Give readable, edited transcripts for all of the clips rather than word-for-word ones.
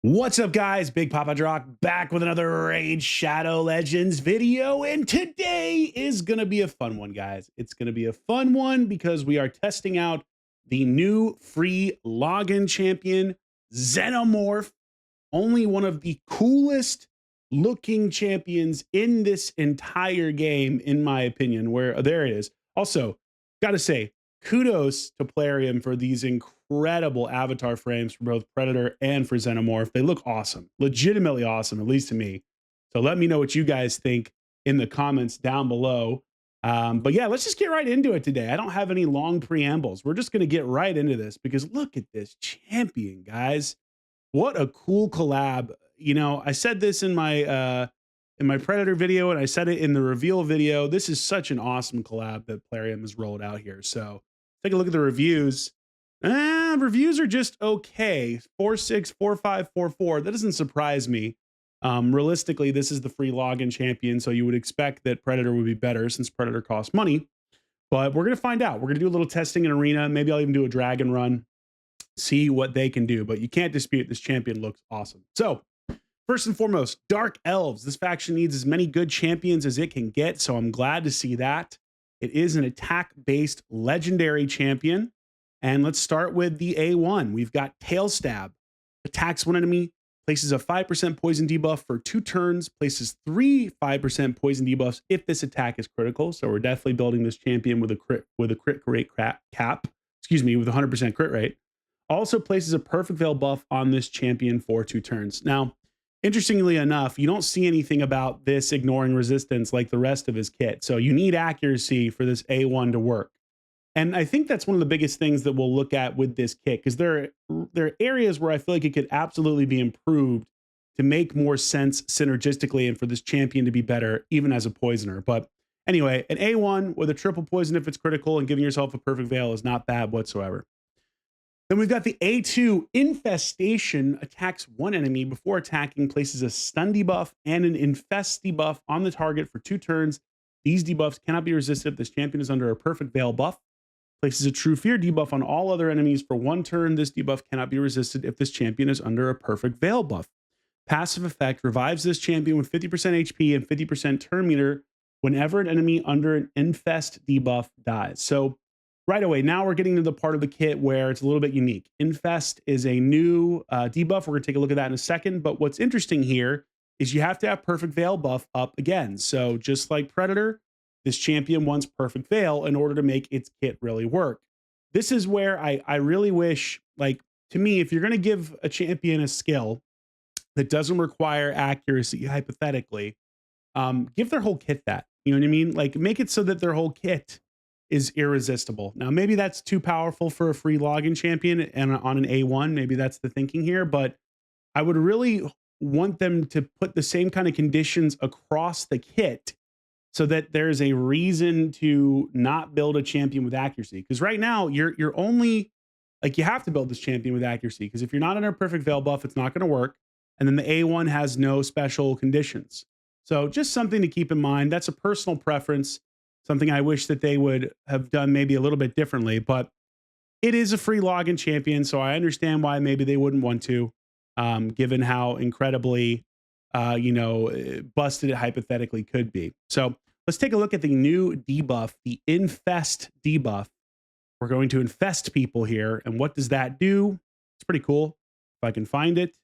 What's up, guys? Big Papa Drock back with another Raid Shadow Legends video. And today is going to be a fun one, guys. It's going to be a fun one because we are testing out the new free login champion, Xenomorph. Only one of the coolest looking champions in this entire game, in my opinion, where there it is. Also, got to say, kudos to Plarium for these incredible avatar frames for both Predator and for Xenomorph. They look awesome, legitimately awesome, at least to me. So let me know what you guys think in the comments down below. But yeah, let's just get right into it today. I don't have any long preambles. We're just going to get right into this because look at this champion, guys. What a cool collab. You know, I said this in my Predator video and I said it in the reveal video. This is such an awesome collab that Plarium has rolled out here. So take a look at the reviews. Reviews are just okay. 4.6, 4.5, 4.4. That doesn't surprise me. Realistically, this is the free login champion, so you would expect that Predator would be better since Predator costs money. But we're going to find out. We're going to do a little testing in Arena. Maybe I'll even do a dragon run, see what they can do. But you can't dispute this champion looks awesome. So first and foremost, Dark Elves. This faction needs as many good champions as it can get, so I'm glad to see that. It is an attack-based legendary champion. And let's start with the A1. We've got Tail Stab. Attacks one enemy, places a 5% poison debuff for 2 turns, places 3 5% poison debuffs if this attack is critical. So we're definitely building this champion with a crit rate cap. Excuse me, with 100% crit rate. Also places a perfect veil buff on this champion for 2 turns. Now, interestingly enough, you don't see anything about this ignoring resistance like the rest of his kit. So you need accuracy for this A1 to work. And I think that's one of the biggest things that we'll look at with this kit, because there are areas where I feel like it could absolutely be improved to make more sense synergistically and for this champion to be better, even as a poisoner. But anyway, an A1 with a triple poison if it's critical and giving yourself a perfect veil is not bad whatsoever. Then we've got the A2 Infestation. Attacks one enemy before attacking, places a stun debuff and an infest debuff on the target for 2 turns. These debuffs cannot be resisted if this champion is under a perfect veil buff. Places a true fear debuff on all other enemies for 1 turn. This debuff cannot be resisted if this champion is under a perfect veil buff. Passive effect revives this champion with 50% HP and 50% turn meter whenever an enemy under an infest debuff dies. So right away, now we're getting to the part of the kit where it's a little bit unique. Infest is a new debuff. We're going to take a look at that in a second. But what's interesting here is you have to have perfect veil buff up again. So just like Predator, this champion wants perfect veil in order to make its kit really work. This is where I really wish, like, to me, if you're going to give a champion a skill that doesn't require accuracy, hypothetically, give their whole kit that. You know what I mean? Like, make it so that their whole kit is irresistible. Now, maybe that's too powerful for a free login champion and on an A1. Maybe that's the thinking here, but I would really want them to put the same kind of conditions across the kit so that there's a reason to not build a champion with accuracy. Because right now, you're only, like, you have to build this champion with accuracy, because if you're not under a perfect veil buff, it's not going to work. And then the A1 has no special conditions. So just something to keep in mind. That's a personal preference, something I wish that they would have done maybe a little bit differently. But it is a free login champion, so I understand why maybe they wouldn't want to, given how incredibly busted it hypothetically could be. So let's take a look at the new debuff, the infest debuff. We're going to infest people here. And what does that do? It's pretty cool. If I can find it,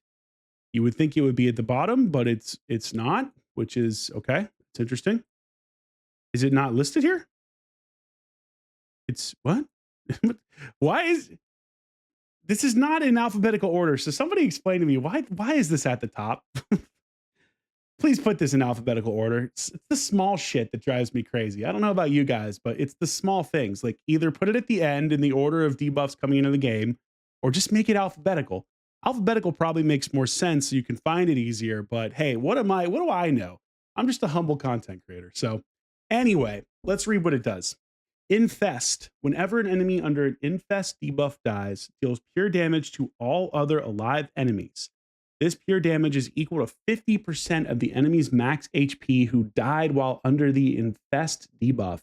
you would think it would be at the bottom, but it's not, which is okay. It's interesting. Is it not listed here? It's what? Why is this is not in alphabetical order? So somebody explain to me why is this at the top? Please put this in alphabetical order. It's the small shit that drives me crazy. I don't know about you guys, but it's the small things. Like, either put it at the end in the order of debuffs coming into the game, or just make it alphabetical. Alphabetical probably makes more sense, so you can find it easier. But hey, what do I know? I'm just a humble content creator. So anyway, let's read what it does. Infest. Whenever an enemy under an infest debuff dies, deals pure damage to all other alive enemies. This pure damage is equal to 50% of the enemy's max HP who died while under the infest debuff.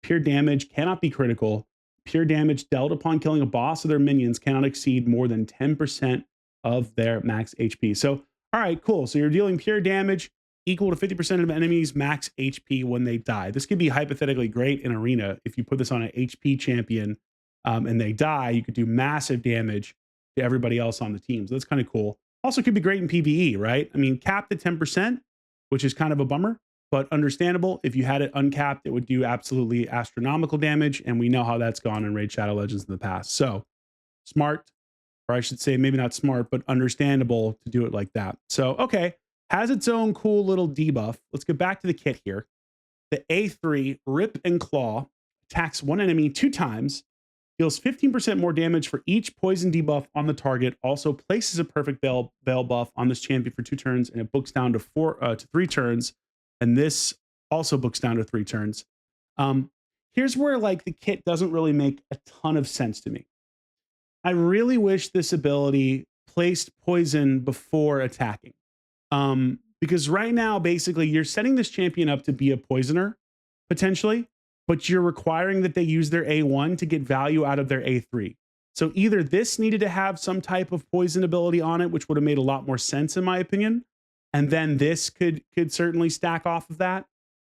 Pure damage cannot be critical. Pure damage dealt upon killing a boss or their minions cannot exceed more than 10% of their max HP. So, all right, cool. So you're dealing pure damage equal to 50% of enemies max HP when they die. This could be hypothetically great in arena. If you put this on an HP champion and they die, you could do massive damage to everybody else on the team. So that's kind of cool. Also could be great in PvE, right? I mean, capped at 10%, which is kind of a bummer, but understandable. If you had it uncapped, it would do absolutely astronomical damage. And we know how that's gone in Raid Shadow Legends in the past. So smart, or I should say maybe not smart, but understandable to do it like that. So, okay, has its own cool little debuff. Let's get back to the kit here. The A3 Rip and Claw attacks one enemy 2 times, deals 15% more damage for each poison debuff on the target, also places a perfect veil buff on this champion for 2 turns, and it books down to 3 turns. And this also books down to 3 turns. Here's where like the kit doesn't really make a ton of sense to me. I really wish this ability placed poison before attacking. Because right now, basically, you're setting this champion up to be a poisoner, potentially, but you're requiring that they use their A1 to get value out of their A3. So either this needed to have some type of poison ability on it, which would have made a lot more sense, in my opinion. And then this could certainly stack off of that.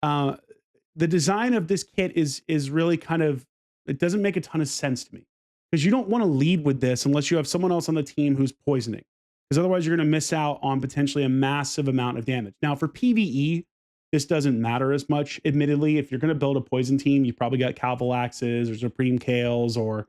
The design of this kit is really kind of, it doesn't make a ton of sense to me. Because you don't want to lead with this unless you have someone else on the team who's poisoning. Because otherwise you're going to miss out on potentially a massive amount of damage. Now for PvE, this doesn't matter as much, admittedly. If you're going to build a poison team, you probably got Calvalaxes or Supreme Kales or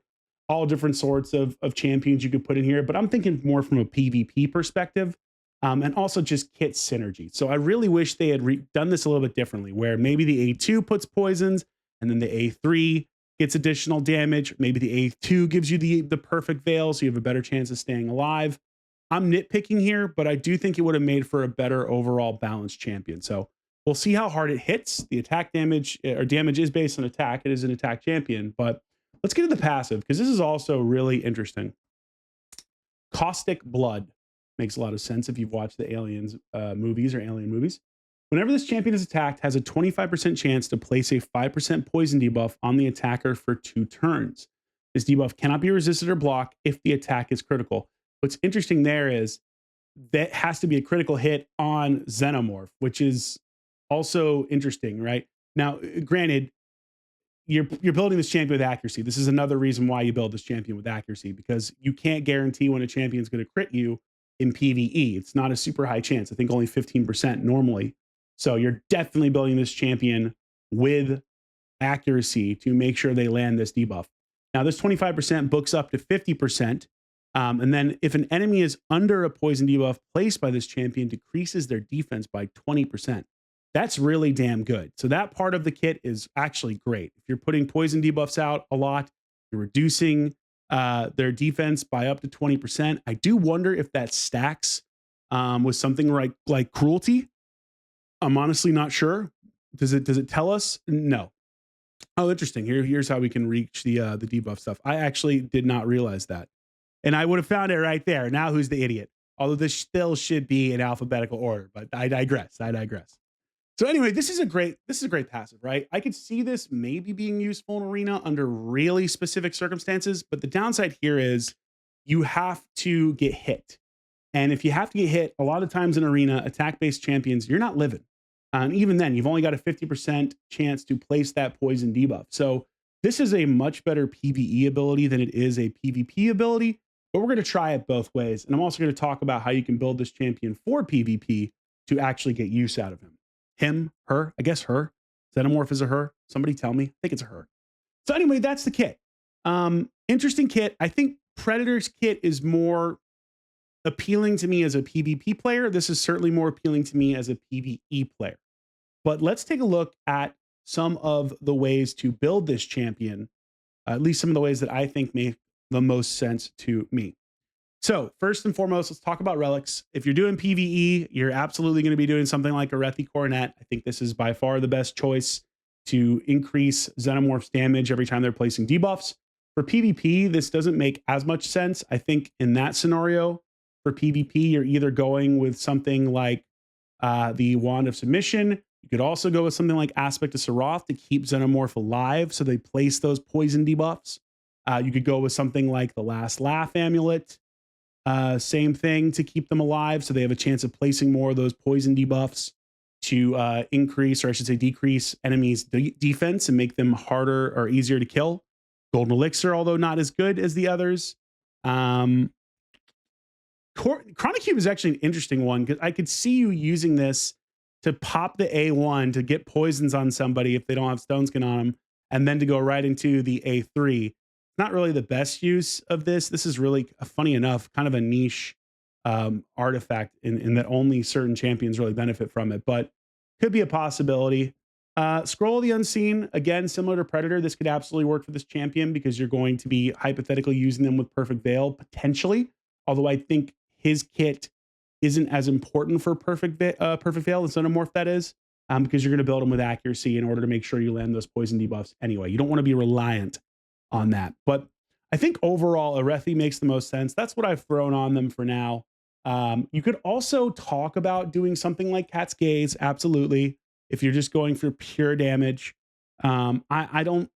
all different sorts of champions you could put in here. But I'm thinking more from a PvP perspective and also just kit synergy. So I really wish they had done this a little bit differently, where maybe the A2 puts poisons and then the A3 gets additional damage. Maybe the A2 gives you the perfect veil, so you have a better chance of staying alive. I'm nitpicking here, but I do think it would have made for a better overall balanced champion. So we'll see how hard it hits. The attack damage, or damage is based on attack. It is an attack champion, but let's get to the passive, because this is also really interesting. Caustic Blood makes a lot of sense if you've watched the Aliens movies or Alien movies. Whenever this champion is attacked, has a 25% chance to place a 5% poison debuff on the attacker for 2 turns. This debuff cannot be resisted or blocked if the attack is critical. What's interesting there is that has to be a critical hit on Xenomorph, which is also interesting, right? Now, granted, you're building this champion with accuracy. This is another reason why you build this champion with accuracy, because you can't guarantee when a champion is going to crit you in PvE. It's not a super high chance. I think only 15% normally. So you're definitely building this champion with accuracy to make sure they land this debuff. Now, this 25% books up to 50%. And then if an enemy is under a poison debuff placed by this champion, decreases their defense by 20%. That's really damn good. So that part of the kit is actually great. If you're putting poison debuffs out a lot, you're reducing their defense by up to 20%. I do wonder if that stacks with something like cruelty. I'm honestly not sure. Does it tell us? No. Oh, interesting. Here's how we can reach the debuff stuff. I actually did not realize that. And I would have found it right there. Now who's the idiot? Although this still should be in alphabetical order, but I digress. So anyway, this is a great passive, right? I could see this maybe being useful in arena under really specific circumstances, but the downside here is you have to get hit. And if you have to get hit, a lot of times in arena, attack-based champions, you're not living. And even then, you've only got a 50% chance to place that poison debuff. So this is a much better PvE ability than it is a PvP ability, but we're going to try it both ways. And I'm also going to talk about how you can build this champion for PvP to actually get use out of him. Him, her, I guess her. Xenomorph is a her. Somebody tell me. I think it's a her. So anyway, that's the kit. Interesting kit. I think Predator's kit is more appealing to me as a PvP player. This is certainly more appealing to me as a PvE player. But let's take a look at some of the ways to build this champion, at least some of the ways that I think make the most sense to me. So first and foremost, let's talk about relics. If you're doing PvE, you're absolutely going to be doing something like a Rethi Coronet. I think this is by far the best choice to increase Xenomorph's damage every time they're placing debuffs. For PvP, this doesn't make as much sense. I think in that scenario, for PvP, you're either going with something like the Wand of Submission. You could also go with something like Aspect of Sarath to keep Xenomorph alive, so they place those poison debuffs. You could go with something like the Last Laugh Amulet. Same thing to keep them alive, so they have a chance of placing more of those poison debuffs to increase, or I should say decrease, enemies' defense and make them harder or easier to kill. Golden Elixir, although not as good as the others. Um, Chronic Cube is actually an interesting one because I could see you using this to pop the A1 to get poisons on somebody if they don't have Stone Skin on them, and then to go right into the A3. Not really the best use of this. This is really, funny enough, kind of a niche artifact in that only certain champions really benefit from it, but could be a possibility. Scroll of the Unseen, again, similar to Predator, this could absolutely work for this champion because you're going to be hypothetically using them with Perfect Veil, potentially. Although I think his kit isn't as important for Perfect Veil, the Xenomorph, that is, because you're going to build them with accuracy in order to make sure you land those poison debuffs anyway. You don't want to be reliant on that. But I think overall, Arethi makes the most sense. That's what I've thrown on them for now. You could also talk about doing something like Cat's Gaze, absolutely, if you're just going for pure damage. I'm not going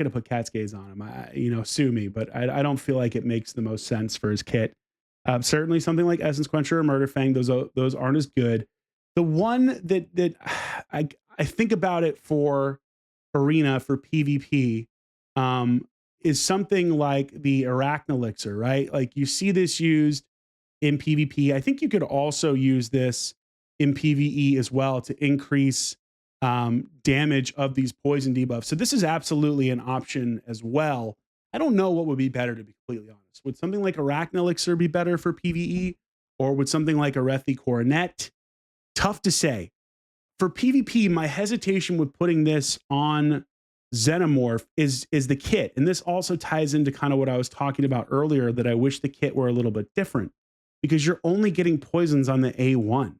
to put Cat's Gaze on him. Sue me, but I don't feel like it makes the most sense for his kit. Certainly something like Essence Quencher or Murder Fang, those aren't as good. The one that I think about it for Arena, for PvP, is something like the Arachne Elixir, right? Like you see this used in PvP. I think you could also use this in PvE as well to increase damage of these poison debuffs. So this is absolutely an option as well. I don't know what would be better, to be completely honest. Would something like Arachne Elixir be better for PvE, or would something like Arethi Coronet? Tough to say. For PvP, my hesitation with putting this on Xenomorph is the kit. And this also ties into kind of what I was talking about earlier, that I wish the kit were a little bit different, because you're only getting poisons on the A1.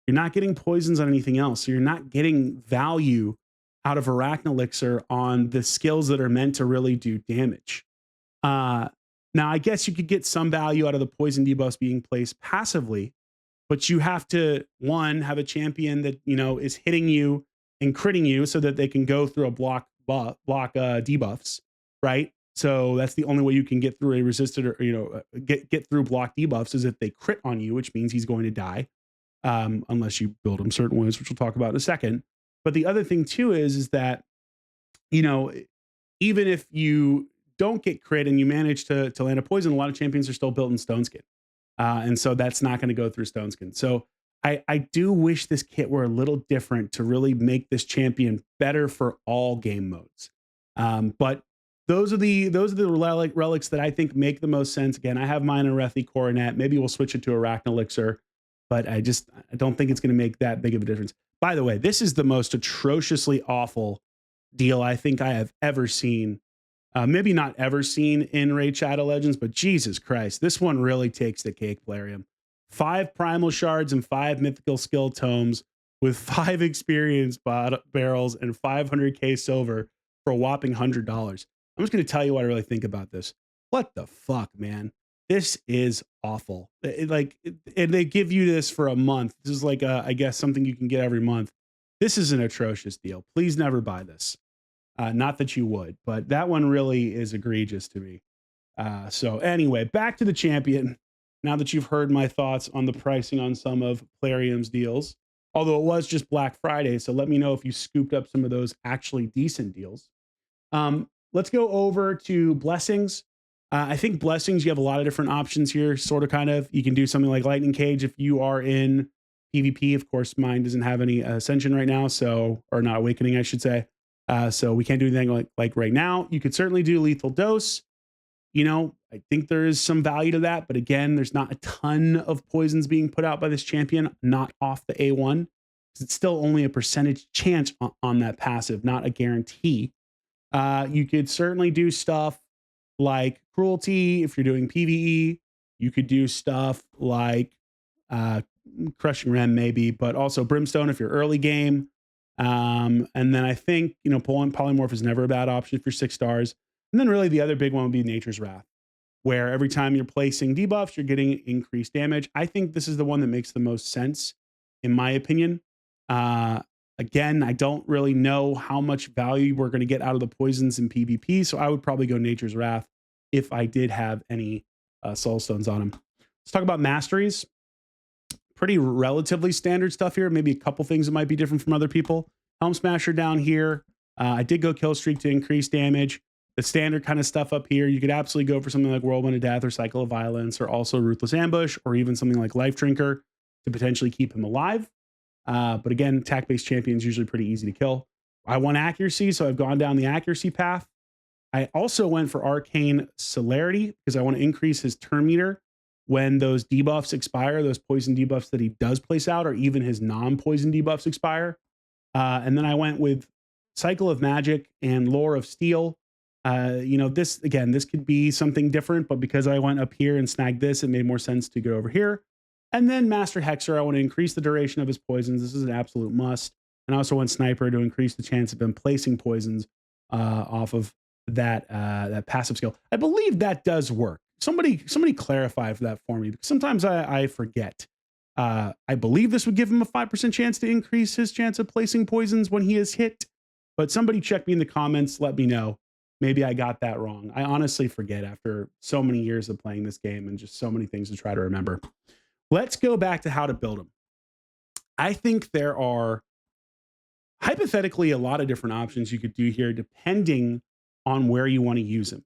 You're not getting poisons on anything else. So you're not getting value out of Arachne Elixir on the skills that are meant to really do damage. Now, I guess you could get some value out of the poison debuffs being placed passively, but you have to, one, have a champion that, is hitting you and critting you so that they can go through a block debuffs, right? So that's the only way you can get through a resisted, or, get through block debuffs, is if they crit on you, which means he's going to die, unless you build him certain ways, which we'll talk about in a second. But the other thing too is that, even if you don't get crit and you manage to land a poison, a lot of champions are still built in Stone Skin. And so that's not going to go through Stone Skin. So I do wish this kit were a little different to really make this champion better for all game modes. But those are the relics that I think make the most sense. Again, I have mine in Arethi Coronet. Maybe we'll switch it to Arachne Elixir, but I don't think it's going to make that big of a difference. By the way, this is the most atrociously awful deal I think I have ever seen. Maybe not ever seen in Raid Shadow Legends, but Jesus Christ, this one really takes the cake, Plarium. 5 primal shards and 5 mythical skill tomes with 5 experience barrels and 500k silver for a whopping $100. I'm just going to tell you what I really think about this. What the fuck, man? This is awful. And they give you this for a month. This is like, I guess, something you can get every month. This is an atrocious deal. Please never buy this. Not that you would, but that one really is egregious to me. So anyway, back to the champion. Now that you've heard my thoughts on the pricing on some of Plarium's deals, although it was just Black Friday, so let me know if you scooped up some of those actually decent deals. Let's go over to Blessings. I think Blessings, you have a lot of different options here, sort of, kind of. You can do something like Lightning Cage if you are in PvP. Of course, mine doesn't have any Ascension right now, or not Awakening, I should say. So we can't do anything like right now. You could certainly do Lethal Dose. I think there is some value to that, but again, there's not a ton of poisons being put out by this champion, not off the A1. It's still only a percentage chance on that passive, not a guarantee. You could certainly do stuff like Cruelty if you're doing PvE. You could do stuff like Crushing Rem maybe, but also Brimstone if you're early game. And then I think, Polymorph is never a bad option if you're 6 stars. And then really the other big one would be Nature's Wrath, where every time you're placing debuffs, you're getting increased damage. I think this is the one that makes the most sense, in my opinion. Again, I don't really know how much value we're going to get out of the poisons in PvP, so I would probably go Nature's Wrath if I did have any Soul Stones on him. Let's talk about masteries. Pretty relatively standard stuff here. Maybe a couple things that might be different from other people. Helm Smasher down here. I did go Kill Streak to increase damage. The standard kind of stuff up here. You could absolutely go for something like Whirlwind of Death or Cycle of Violence, or also Ruthless Ambush, or even something like Life Drinker to potentially keep him alive. But again, attack-based champions usually pretty easy to kill. I want accuracy, so I've gone down the accuracy path. I also went for Arcane Celerity because I want to increase his turn meter when those debuffs expire, those poison debuffs that he does place out, or even his non-poison debuffs expire. And then I went with Cycle of Magic and Lore of Steel. This could be something different, but because I went up here and snagged this, it made more sense to go over here. And then Master Hexer, I want to increase the duration of his poisons. This is an absolute must. And I also went Sniper to increase the chance of him placing poisons off of that passive skill. I believe that does work. Somebody clarify for that for me, because sometimes I forget. I believe this would give him a 5% chance to increase his chance of placing poisons when he is hit. But somebody check me in the comments, let me know. Maybe I got that wrong. I honestly forget after so many years of playing this game and just so many things to try to remember. Let's go back to how to build him. I think there are hypothetically a lot of different options you could do here depending on where you want to use him.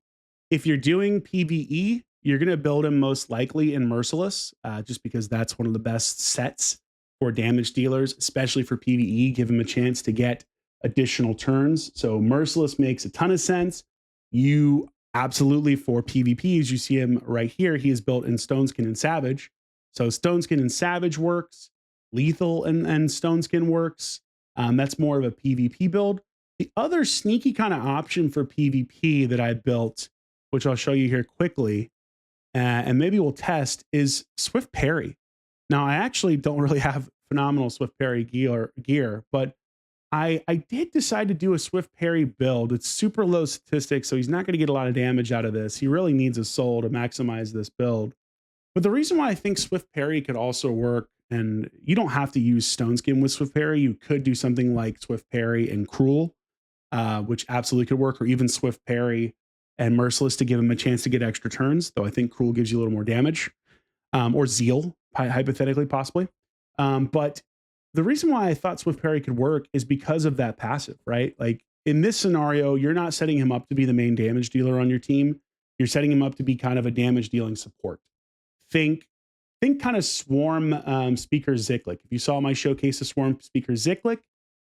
If you're doing PvE, you're going to build him most likely in Merciless, just because that's one of the best sets for damage dealers, especially for PvE. Give him a chance to get additional turns. So Merciless makes a ton of sense. You absolutely, for PvPs, you see him right here. He is built in Stone Skin and Savage. So Stone Skin and Savage works. Lethal and Stone Skin works. That's more of a PvP build. The other sneaky kind of option for PvP that I built, which I'll show you here quickly, and maybe we'll test, is Swift Parry. Now, I actually don't really have phenomenal Swift Parry gear, but I did decide to do a Swift Parry build. It's super low statistics, so he's not going to get a lot of damage out of this. He really needs a soul to maximize this build. But the reason why I think Swift Parry could also work, and you don't have to use Stone Skin with Swift Parry. You could do something like Swift Parry and Cruel, which absolutely could work, or even Swift Parry and Merciless to give him a chance to get extra turns, though I think Cruel gives you a little more damage, or Zeal, hypothetically, possibly. But the reason why I thought Swift Parry could work is because of that passive, right? Like in this scenario, you're not setting him up to be the main damage dealer on your team. You're setting him up to be kind of a damage dealing support. Think kind of Swarm Speaker Ziklik. If you saw my showcase of Swarm Speaker Ziklik,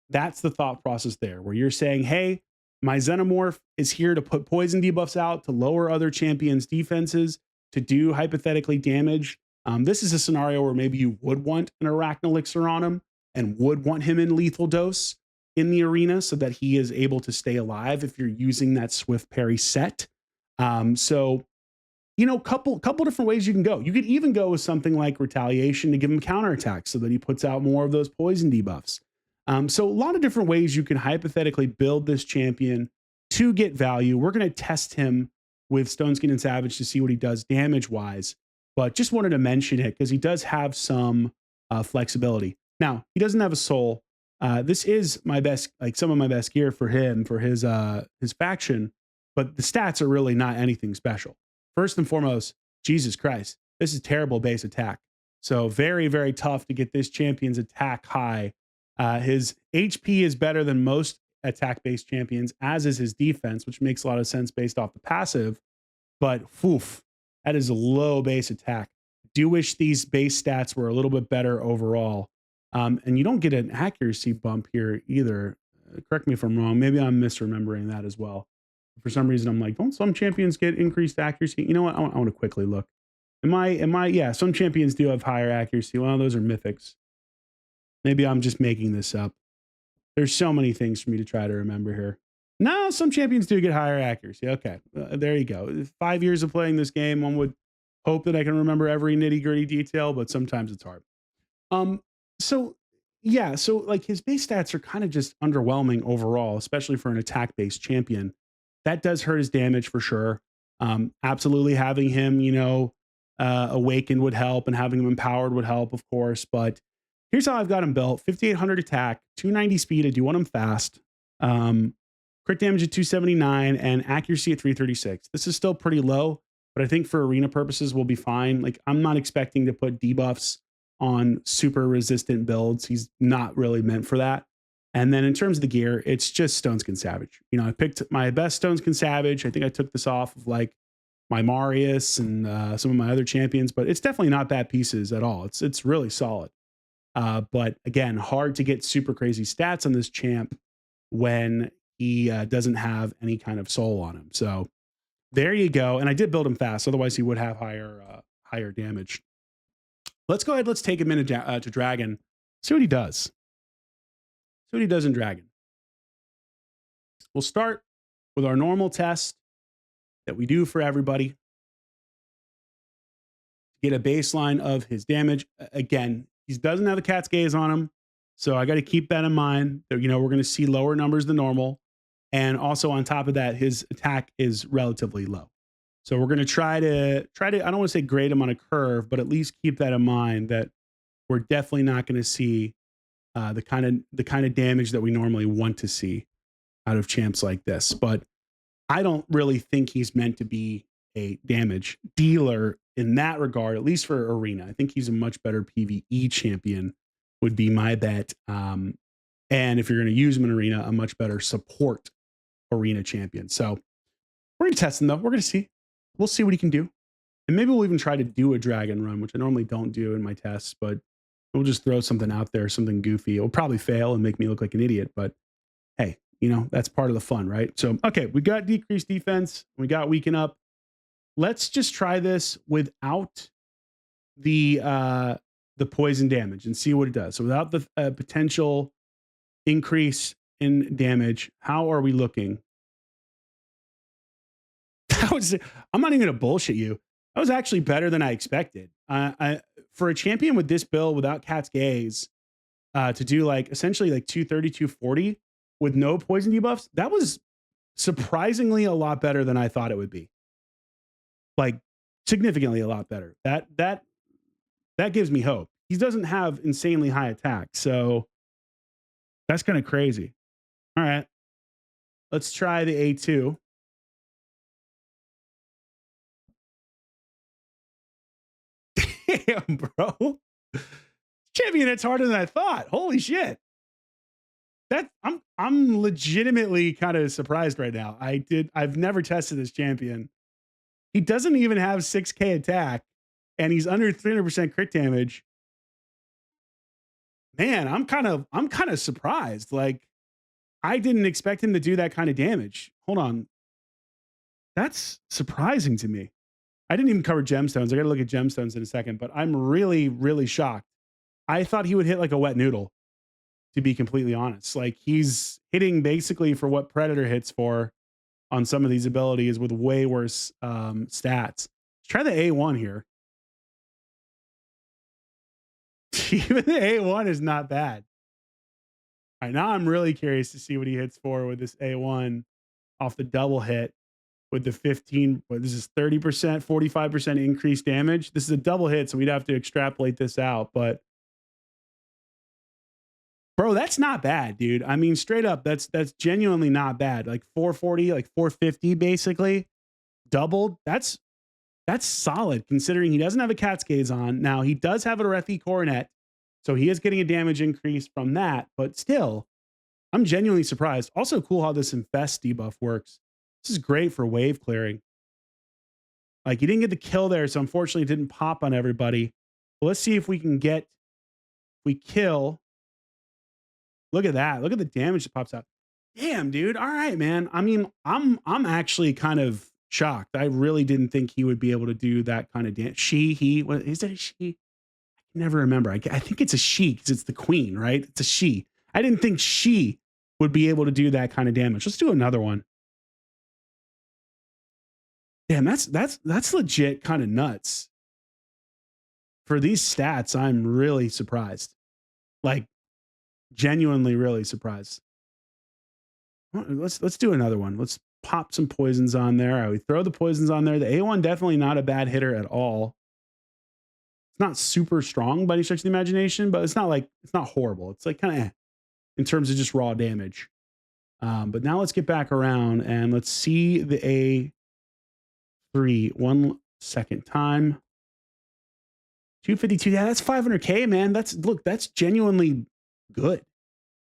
that's the thought process there, where you're saying, hey, my Xenomorph is here to put poison debuffs out, to lower other champions' defenses, to do hypothetically damage. This is a scenario where maybe you would want an Arachnelixir on him and would want him in lethal dose in the arena so that he is able to stay alive if you're using that Swift Parry set. Couple different ways you can go. You could even go with something like Retaliation to give him counterattacks so that he puts out more of those poison debuffs. So a lot of different ways you can hypothetically build this champion to get value. We're going to test him with Stone Skin and Savage to see what he does damage-wise, but just wanted to mention it because he does have some flexibility. Now, he doesn't have a soul. This is my best, like some of my best gear for him, for his faction, but the stats are really not anything special. First and foremost, Jesus Christ, this is terrible base attack. So very, very tough to get this champion's attack high. His HP is better than most attack-based champions, as is his defense, which makes a lot of sense based off the passive. But that is a low base attack. Do wish these base stats were a little bit better overall. And you don't get an accuracy bump here either. Correct me if I'm wrong. Maybe I'm misremembering that as well. For some reason, I'm like, don't some champions get increased accuracy? You know what? I want to quickly look. Yeah, some champions do have higher accuracy. Well, those are mythics. Maybe I'm just making this up. There's so many things for me to try to remember here. No, some champions do get higher accuracy. Okay, there you go. 5 years of playing this game, one would hope that I can remember every nitty gritty detail, but sometimes it's hard. So like his base stats are kind of just underwhelming overall, especially for an attack-based champion. That does hurt his damage for sure. Absolutely having him, awakened would help, and having him empowered would help, of course. But here's how I've got him built: 5,800 attack, 290 speed. I do want him fast. Crit damage at 279 and accuracy at 336. This is still pretty low. but I think for arena purposes, we'll be fine. Like, I'm not expecting to put debuffs on super resistant builds. He's not really meant for that. And then in terms of the gear, it's just Stone Skin Savage. You know, I picked my best Stone Skin Savage. I think I took this off of like my Marius and some of my other champions, but it's definitely not bad pieces at all. It's really solid. But again, hard to get super crazy stats on this champ when he doesn't have any kind of soul on him. So there you go. And I did build him fast, otherwise he would have higher damage. Let's go ahead. Let's take him into to Dragon. See what he does. See what he does in Dragon. We'll start with our normal test that we do for everybody. Get a baseline of his damage. Again, he doesn't have the cat's gaze on him, so I got to keep that in mind. That, you know, we're going to see lower numbers than normal, and also on top of that, his attack is relatively low. So we're going to try to. I don't want to say grade him on a curve, but at least keep that in mind that we're definitely not going to see the kind of damage that we normally want to see out of champs like this. But I don't really think he's meant to be a damage dealer in that regard, at least for arena. I think he's a much better PvE champion, would be my bet. And if you're going to use him in arena, a much better support arena champion. So we're going to test him though. We're going to see. We'll see what he can do. And maybe we'll even try to do a dragon run, which I normally don't do in my tests, but we'll just throw something out there, something goofy. It'll probably fail and make me look like an idiot, but hey, you know, that's part of the fun, right? So, okay, we got decreased defense. We got weaken up. Let's just try this without the poison damage and see what it does. So without the potential increase in damage, how are we looking? I'm not even gonna bullshit you. That was actually better than I expected. For a champion with this build without Cat's Gaze, to do like essentially like 230, 240 with no poison debuffs, that was surprisingly a lot better than I thought it would be. Like significantly a lot better. That gives me hope. He doesn't have insanely high attack, so that's kind of crazy. All right, let's try the A2. Damn, bro. Champion, it's harder than I thought. Holy shit. I'm legitimately kind of surprised right now. I've never tested this champion. He doesn't even have 6k attack and he's under 300% crit damage. Man, I'm kind of surprised. Like, I didn't expect him to do that kind of damage. Hold on. That's surprising to me. I didn't even cover gemstones. I got to look at gemstones in a second, but I'm really, really shocked. I thought he would hit like a wet noodle, to be completely honest. Like, he's hitting basically for what Predator hits for on some of these abilities with way worse stats. Let's try the A1 here. Even the A1 is not bad. All right, now I'm really curious to see what he hits for with this A1 off the double hit with the 15. This is 30%, 45% increased damage. This is a double hit, so we'd have to extrapolate this out. But bro, that's not bad, dude. I mean, straight up, that's genuinely not bad. Like 440, like 450, basically doubled. That's solid considering he doesn't have a Cat's Gaze on. Now he does have a Rethi Coronet, so he is getting a damage increase from that. But still, I'm genuinely surprised. Also, cool how this Infest debuff works. This is great for wave clearing. Like, you didn't get the kill there, so unfortunately it didn't pop on everybody. But let's see if we can get, we kill. Look at that. Look at the damage that pops out. Damn, dude. All right, man. I mean, I'm actually kind of shocked. I really didn't think he would be able to do that kind of damage. He, what is it? A she? I can never remember. I think it's a she because it's the queen, right? It's a she. I didn't think she would be able to do that kind of damage. Let's do another one. Damn, that's legit kind of nuts. For these stats, I'm really surprised. Like, genuinely really surprised. Let's do another one. Let's pop some poisons on there. We throw the poisons on there. The A1 definitely not a bad hitter at all. It's not super strong by any stretch of the imagination, but it's not horrible. It's like kind of in terms of just raw damage. But now let's get back around and let's see the A3 one Second time. 252. Yeah, that's 500K, man. That's genuinely good.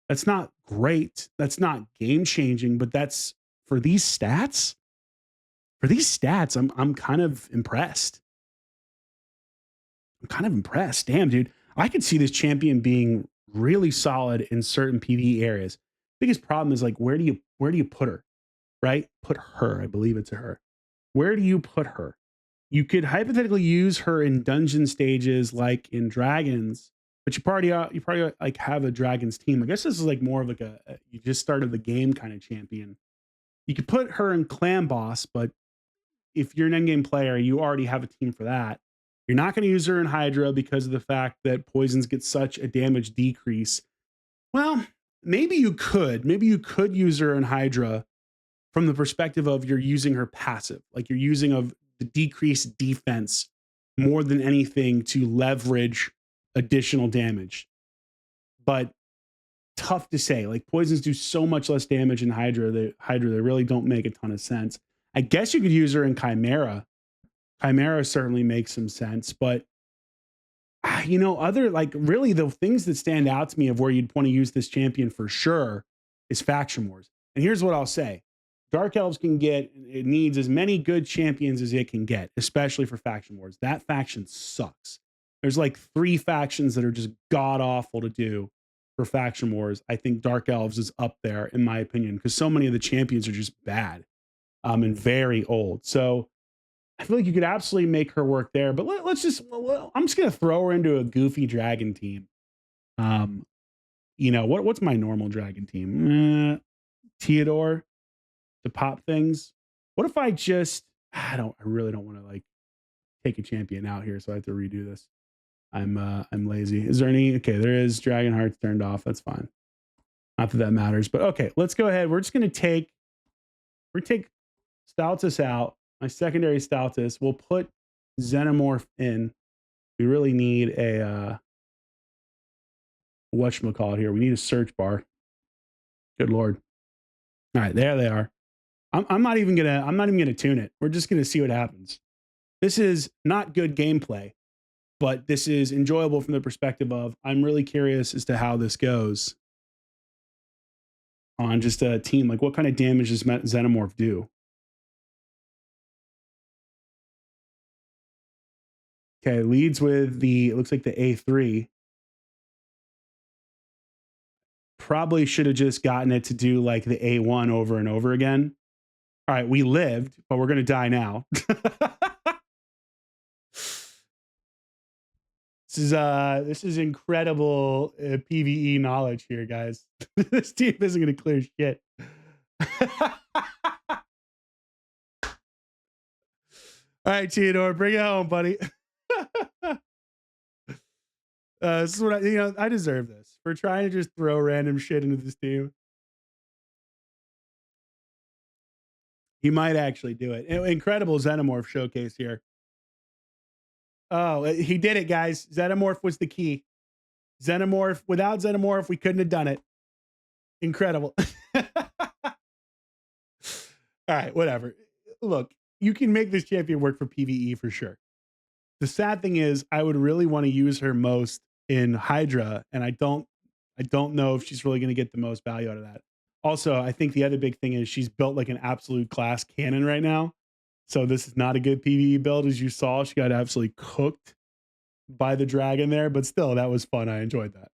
That's not great. That's not game changing, but that's for these stats. For these stats, I'm kind of impressed. I'm kind of impressed. Damn, dude. I could see this champion being really solid in certain PvE areas. Biggest problem is like where do you put her? Right? Put her. I believe it's a her. Where do you put her? You could hypothetically use her in dungeon stages like in dragons, but you probably like have a dragons team. I guess this is like more of like a you just started the game kind of champion. You could put her in clan boss, but if you're an endgame player, you already have a team for that. You're not going to use her in Hydra because of the fact that poisons get such a damage decrease. Well, maybe you could. Maybe you could use her in Hydra from the perspective of you're using her passive, like you're using of the decreased defense more than anything to leverage additional damage. But tough to say. Like poisons do so much less damage in Hydra. They really don't make a ton of sense. I guess you could use her in Chimera. Chimera certainly makes some sense, but other like really the things that stand out to me of where you'd want to use this champion for sure is faction wars. And here's what I'll say. Dark Elves it needs as many good champions as it can get, especially for faction wars. That faction sucks. There's like 3 factions that are just god awful to do for faction wars. I think Dark Elves is up there in my opinion because so many of the champions are just bad and very old. So I feel like you could absolutely make her work there, but I'm just going to throw her into a goofy dragon team. What's my normal dragon team? Theodore to pop things. What if I really don't want to like take a champion out here, so I have to redo this. I'm lazy. Is there any? Okay, there is Dragon Hearts turned off. That's fine. Not that matters, but okay, let's go ahead. We're going to take Stoutus out. My secondary Stoutus. We'll put Xenomorph in. We really need a whatchamacallit here. We need a search bar. Good Lord. All right, there they are. I'm not even gonna tune it. We're just gonna see what happens. This is not good gameplay, but this is enjoyable from the perspective of I'm really curious as to how this goes on just a team. Like what kind of damage does Xenomorph do? Okay, leads with it looks like the A3. Probably should have just gotten it to do like the A1 over and over again. All right, we lived, but we're going to die now. This is incredible PvE knowledge here, guys. This team isn't going to clear shit. All right, Theodore, bring it home, buddy. This is what I deserve this for trying to just throw random shit into this team. He might actually do it. Incredible Xenomorph showcase here. Oh, he did it, guys. Xenomorph was the key. Xenomorph. Without Xenomorph, we couldn't have done it. Incredible. All right, whatever. Look, you can make this champion work for PvE for sure. The sad thing is, I would really want to use her most in Hydra, and I don't know if she's really going to get the most value out of that. Also, I think the other big thing is she's built like an absolute class cannon right now. So this is not a good PvE build, as you saw. She got absolutely cooked by the dragon there, but still, that was fun. I enjoyed that.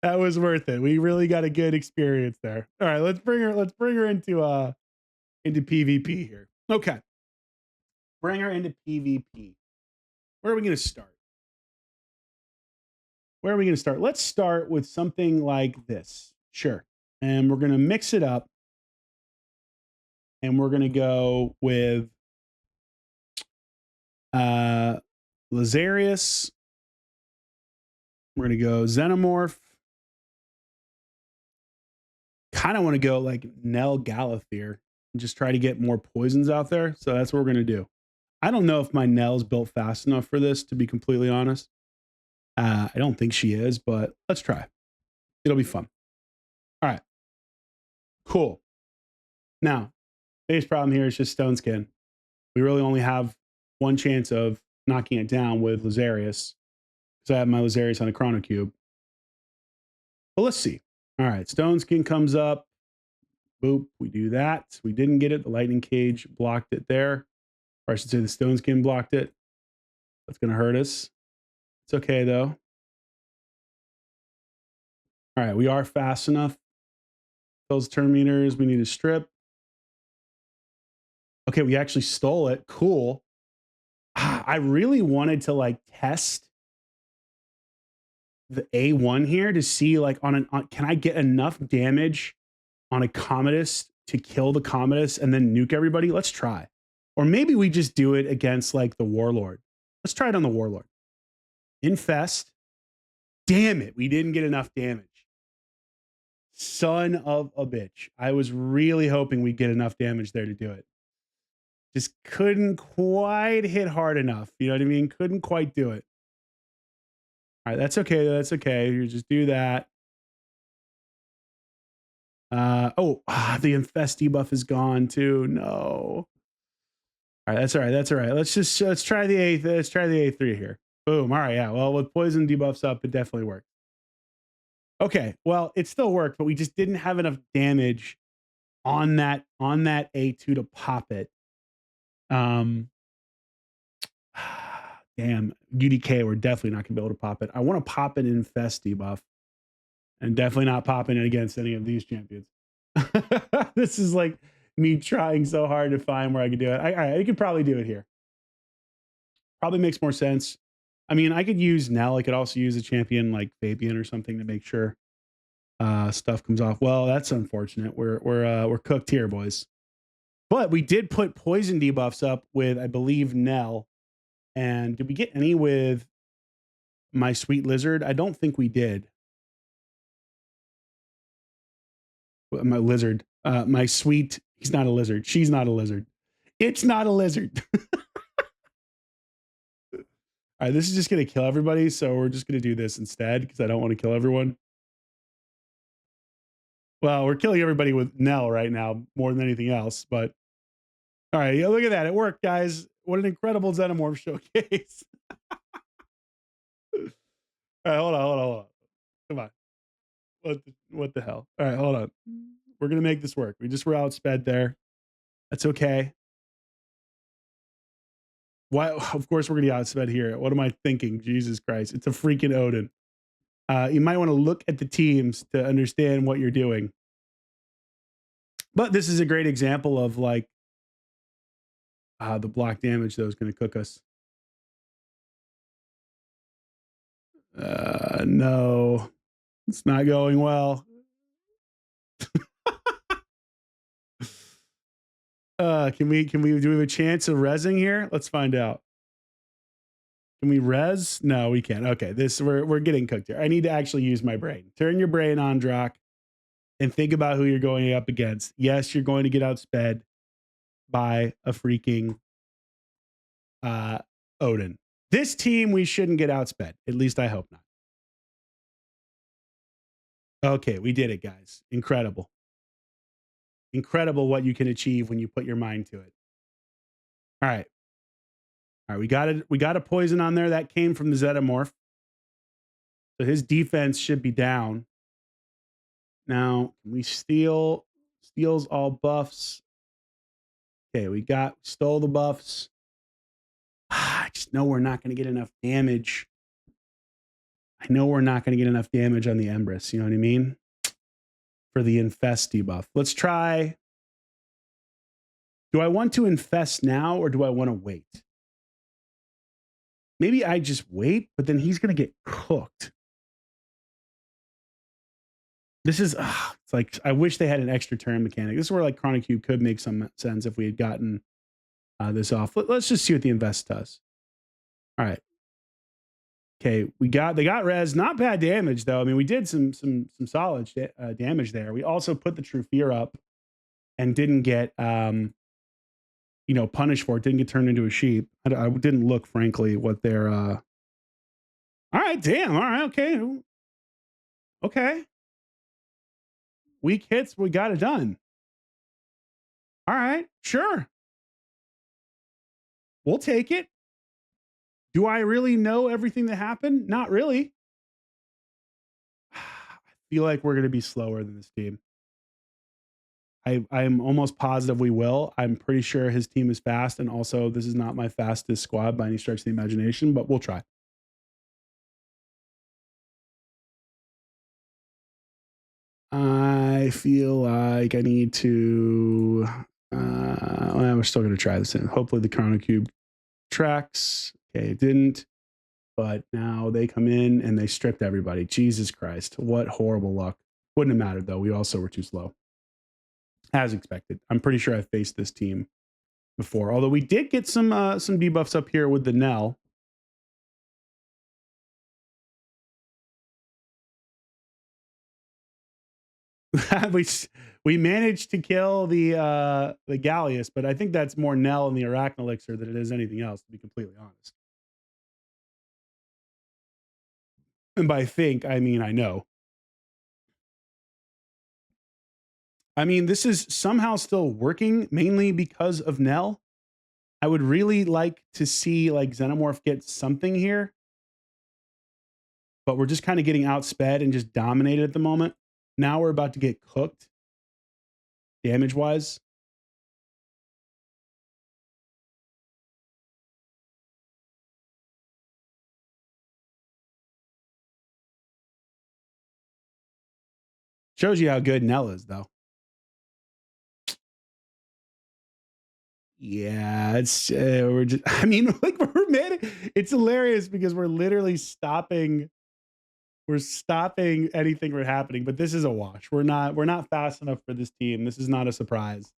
that was worth it. We really got a good experience there. All right, let's bring her into PvP here. Okay, bring her into PvP. Where are we going to start? Let's start with something like this. Sure, and we're going to mix it up. And we're going to go with Lazarius. We're going to go Xenomorph. Kind of want to go like Nell Galathir and just try to get more poisons out there. So that's what we're going to do. I don't know if my Nell's built fast enough for this, to be completely honest. I don't think she is, but let's try. It'll be fun. All right. Cool. Now, biggest problem here is just stone skin. We really only have one chance of knocking it down with Lazarius, because I have my Lazarius on a Chrono Cube. But let's see. All right, Stone Skin comes up. Boop, we do that. We didn't get it. The lightning cage blocked it there. Or I should say the Stone Skin blocked it. That's going to hurt us. It's okay, though. All right, we are fast enough. Those turn meters, we need to strip. Okay, we actually stole it. Cool. I really wanted to like test the A1 here to see like can I get enough damage on a Commodus to kill the Commodus and then nuke everybody? Let's try. Or maybe we just do it against like the Warlord. Let's try it on the Warlord. Infest. Damn it, we didn't get enough damage. Son of a bitch. I was really hoping we'd get enough damage there to do it. Just couldn't quite hit hard enough. You know what I mean? Couldn't quite do it. All right, that's okay. That's okay. You just do that. The infest debuff is gone too. No. All right, that's all right. That's all right. Let's try the eighth. Let's try the A3 here. Boom. All right, yeah. Well, with poison debuffs up, it definitely worked. Okay. Well, it still worked, but we just didn't have enough damage on that A2 to pop it. Damn, UDK, we're definitely not gonna be able to pop it. I want to pop it in infest debuff, and definitely not popping it against any of these champions. This is like me trying so hard to find where I could do it. I could probably do it here. Probably makes more sense. I mean, I could use Nell. I could also use a champion like Fabian or something to make sure stuff comes off. Well, that's unfortunate. We're cooked here, boys. But we did put poison debuffs up with, I believe, Nell. And did we get any with my sweet lizard? I don't think we did. My lizard. My sweet, he's not a lizard. She's not a lizard. It's not a lizard. All right, this is just going to kill everybody. So we're just going to do this instead because I don't want to kill everyone. Well, we're killing everybody with Nell right now more than anything else. But all right, yeah, look at that. It worked, guys. What an incredible Xenomorph showcase. All right, hold on. Come on. What the hell? All right, hold on. We're going to make this work. We just were outsped there. That's okay. Why? Of course, we're going to be outsped here. What am I thinking? Jesus Christ. It's a freaking Odin. You might want to look at the teams to understand what you're doing. But this is a great example of like the block damage that was going to cook us. No, it's not going well. Do we have a chance of rezzing here? Let's find out. Can we res? No, we can't. Okay, we're getting cooked here. I need to actually use my brain. Turn your brain on, Drock, and think about who you're going up against. Yes, you're going to get outsped by a freaking Odin. This team, we shouldn't get outsped. At least I hope not. Okay, we did it, guys. Incredible. Incredible what you can achieve when you put your mind to it. All right. All right, we got it. We got a poison on there that came from the Xenomorph. So his defense should be down. Now, can we steals all buffs? Okay, we stole the buffs. I just know we're not going to get enough damage. I know we're not going to get enough damage on the Empress. You know what I mean? For the infest debuff. Let's try. Do I want to infest now or do I want to wait? Maybe I just wait, but then he's going to get cooked. This is, it's like, I wish they had an extra turn mechanic. This is where like Chrono Cube could make some sense if we had gotten this off. Let's just see what the invest does. All right. Okay, they got res. Not bad damage though. I mean, we did some solid damage there. We also put the True Fear up and didn't get punished for it. Didn't get turned into a sheep. I didn't look, frankly, what their all right, damn. All right, okay. Weak hits, we got it done. All right, sure. We'll take it. Do I really know everything that happened? Not really. I feel like we're going to be slower than this team. I'm almost positive we will. I'm pretty sure his team is fast, and also this is not my fastest squad by any stretch of the imagination, but we'll try. I feel like I need to. Well, we're still going to try this in. Hopefully, the Chrono Cube tracks. Okay, it didn't. But now they come in and they stripped everybody. Jesus Christ. What horrible luck. Wouldn't have mattered, though. We also were too slow, as expected. I'm pretty sure I faced this team before. Although we did get some debuffs up here with the Nell. we we managed to kill the Gallius, but I think that's more Nell and the Arachnelixir than it is anything else, to be completely honest. And by think, I mean I know. I mean, this is somehow still working, mainly because of Nell. I would really like to see like Xenomorph get something here, but we're just kind of getting outsped and just dominated at the moment. Now we're about to get cooked damage wise. Shows you how good Nell is, though. Yeah, it's we're just. I mean, like we're mad. It's hilarious because we're literally stopping. We're stopping anything from happening. But this is a wash. We're not. We're not fast enough for this team. This is not a surprise.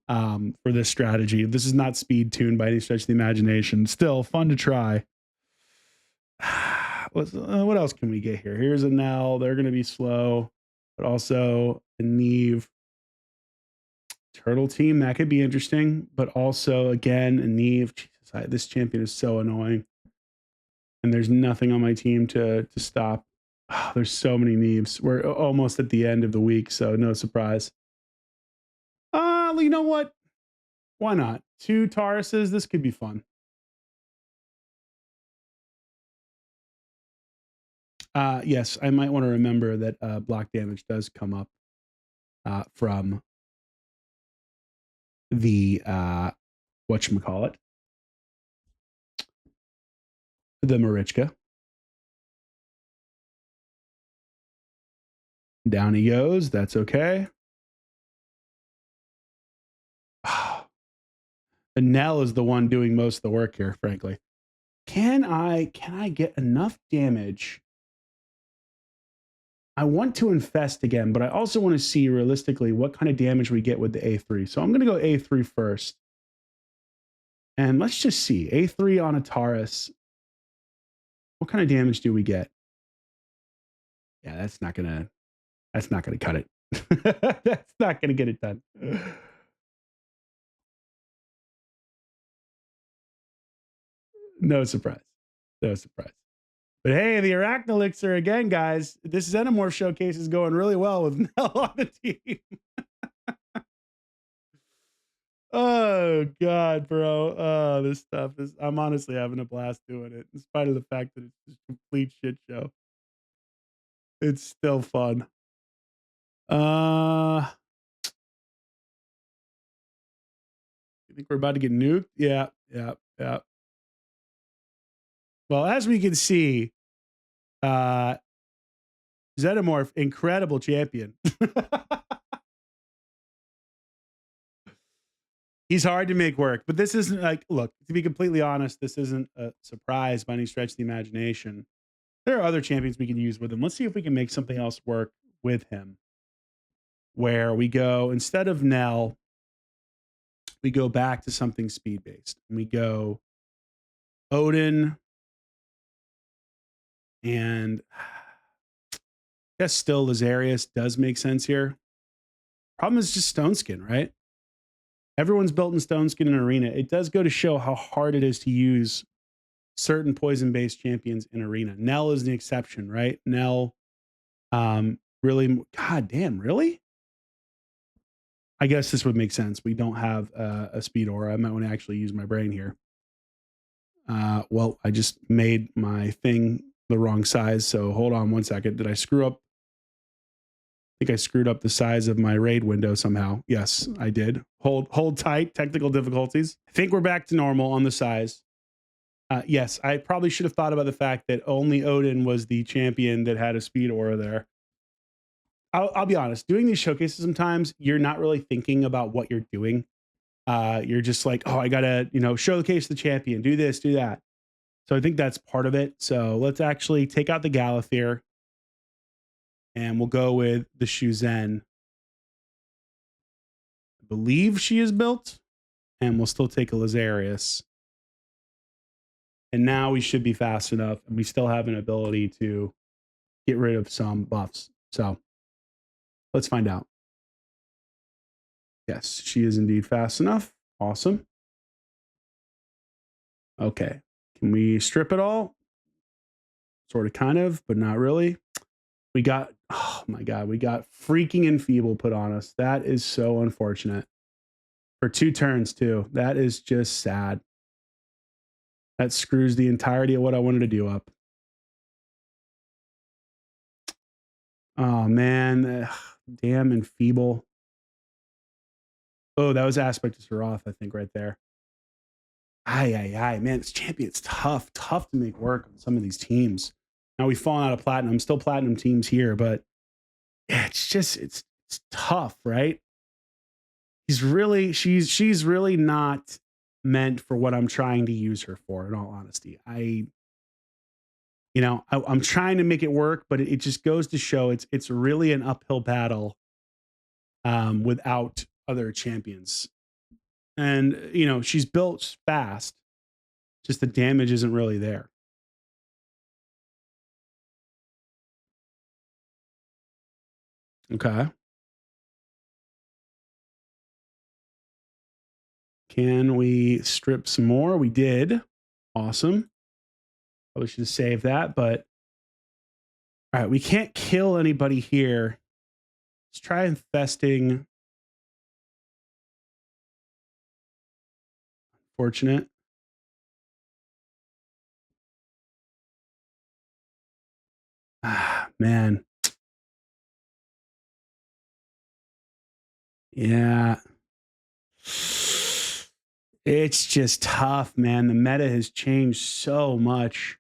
For this strategy, this is not speed tuned by any stretch of the imagination. Still fun to try. What else can we get here? Here's a Nell. They're going to be slow, but also a Neve. Turtle team, that could be interesting, but also again, a Neve. Jesus, this champion is so annoying, and there's nothing on my team to stop. Oh, there's so many Neves. We're almost at the end of the week, so no surprise. You know what? Why not? Two Tauruses. This could be fun. Yes, I might want to remember that block damage does come up from the whatchamacallit, the Marichka. Down he goes. That's okay. And Nell is the one doing most of the work here, frankly. Can I get enough damage? I want to infest again, but I also want to see realistically what kind of damage we get with the A3. So I'm going to go A3 first. And let's just see. A3 on a Taurus. What kind of damage do we get? Yeah, that's not going to cut it. That's not going to get it done. No surprise. No surprise. But hey, the Arachnelixir again, guys. This Xenomorph showcase is going really well with Nell on the team. Oh God, bro. Oh, this stuff is. I'm honestly having a blast doing it, in spite of the fact that it's just a complete shit show. It's still fun. You think we're about to get nuked? Yeah, yeah, yeah. Well, as we can see, Xenomorph, incredible champion. He's hard to make work, but this isn't like, look, to be completely honest, this isn't a surprise by any stretch of the imagination. There are other champions we can use with him. Let's see if we can make something else work with him. Where we go, instead of Nell, we go back to something speed based. We go Odin and I guess still Lazarius does make sense here. Problem is just Stone Skin, right? Everyone's built in Stone Skin in Arena. It does go to show how hard it is to use certain poison based champions in Arena. Nell is the exception, right? Nell, really, god damn, really? I guess this would make sense. We don't have a speed aura. I might want to actually use my brain here. Well, I just made my thing the wrong size. So hold on one second. Did I screw up? I think I screwed up the size of my raid window somehow. Yes, I did. Hold tight. Technical difficulties. I think we're back to normal on the size. Yes, I probably should have thought about the fact that only Odin was the champion that had a speed aura there. I'll be honest. Doing these showcases sometimes you're not really thinking about what you're doing. You're just like, oh, I gotta, showcase the champion. Do this, do that. So I think that's part of it. So let's actually take out the Galathir and we'll go with the Shuzen. I believe she is built, and we'll still take a Lazarius. And now we should be fast enough, and we still have an ability to get rid of some buffs. So let's find out. Yes, she is indeed fast enough. Awesome. Okay. Can we strip it all? Sort of, kind of, but not really. We got, oh my God, we got freaking Enfeeble put on us. That is so unfortunate. For 2 turns, too. That is just sad. That screws the entirety of what I wanted to do up. Oh, man. Damn Enfeeble. Oh, that was Aspect of Serath, I think, right there. Aye. Man, this champion's tough. Tough to make work on some of these teams. Now we've fallen out of Platinum. Still Platinum teams here, but yeah, it's tough, right? She's really not meant for what I'm trying to use her for, in all honesty. I'm trying to make it work, but it just goes to show it's really an uphill battle without other champions. And she's built fast, just the damage isn't really there. Okay. Can we strip some more? We did. Awesome. Probably should have saved that, but all right, we can't kill anybody here. Let's try infesting. Fortunate. Ah, man. Yeah. It's just tough, man. The meta has changed so much.